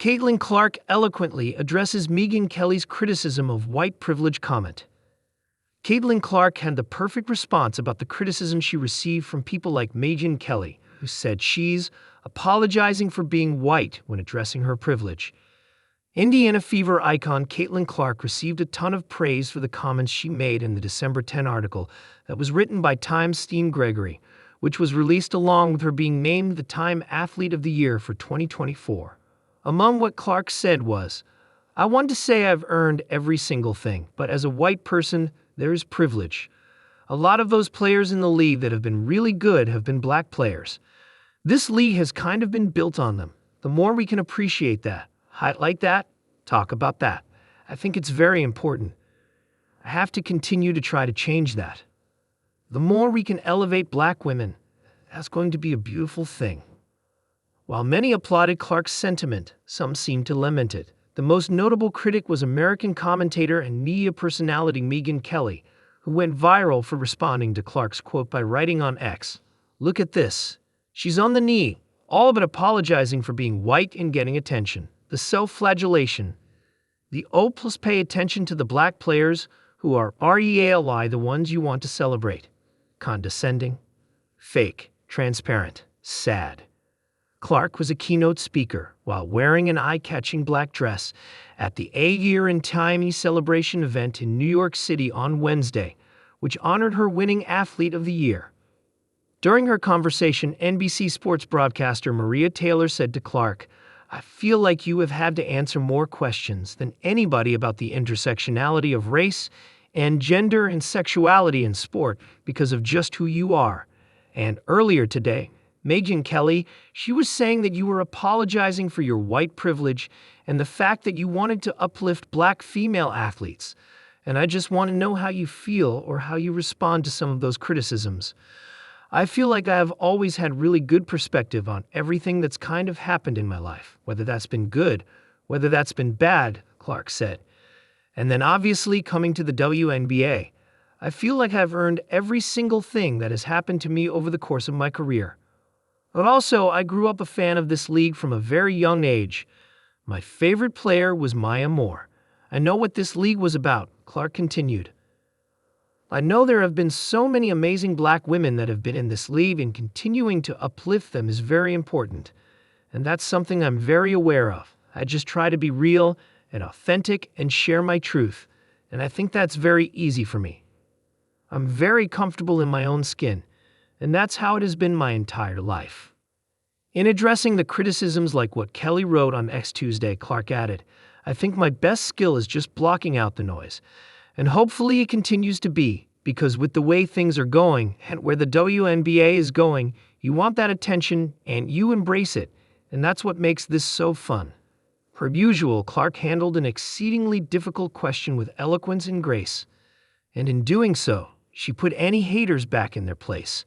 Caitlin Clark eloquently addresses Megyn Kelly's criticism of white privilege comment. Caitlin Clark had the perfect response about the criticism she received from people like Megyn Kelly, who said she's apologizing for being white when addressing her privilege. Indiana Fever icon Caitlin Clark received a ton of praise for the comments she made in the December 10 article that was written by Time's Gregory, which was released along with her being named the Time Athlete of the Year for 2024. Among what Clark said was, "I want to say I've earned every single thing, but as a white person, there is privilege. A lot of those players in the league that have been really good have been black players. This league has kind of been built on them. The more we can appreciate that, highlight that, talk about that, I think it's very important. I have to continue to try to change that. The more we can elevate black women, that's going to be a beautiful thing." While many applauded Clark's sentiment, some seemed to lament it. The most notable critic was American commentator and media personality Megyn Kelly, who went viral for responding to Clark's quote by writing on X, "Look at this. She's on the knee, all but apologizing for being white and getting attention. The self-flagellation. The O plus pay attention to the black players who are REALI, the ones you want to celebrate. Condescending, fake, transparent, sad." Clark was a keynote speaker while wearing an eye-catching black dress at the A Year in Time celebration event in New York City on Wednesday, which honored her winning Athlete of the Year. During her conversation, NBC Sports broadcaster Maria Taylor said to Clark, "I feel like you have had to answer more questions than anybody about the intersectionality of race and gender and sexuality in sport because of just who you are." And earlier today, Megyn Kelly, she was saying that you were apologizing for your white privilege and the fact that you wanted to uplift black female athletes. And I just want to know how you feel or how you respond to some of those criticisms. I feel like I have always had really good perspective on everything that's kind of happened in my life, whether that's been good, whether that's been bad, Clark said. And then obviously coming to the WNBA, I feel like I've earned every single thing that has happened to me over the course of my career. But also, I grew up a fan of this league from a very young age. My favorite player was Maya Moore. I know what this league was about," Clark continued. "I know there have been so many amazing black women that have been in this league, and continuing to uplift them is very important. And that's something I'm very aware of. I just try to be real and authentic and share my truth. And I think that's very easy for me. I'm very comfortable in my own skin. And that's how it has been my entire life." In addressing the criticisms like what Kelly wrote on X Tuesday, Clark added, "I think my best skill is just blocking out the noise. And hopefully it continues to be, because with the way things are going and where the WNBA is going, you want that attention and you embrace it. And that's what makes this so fun." Per usual, Clark handled an exceedingly difficult question with eloquence and grace. And in doing so, she put any haters back in their place.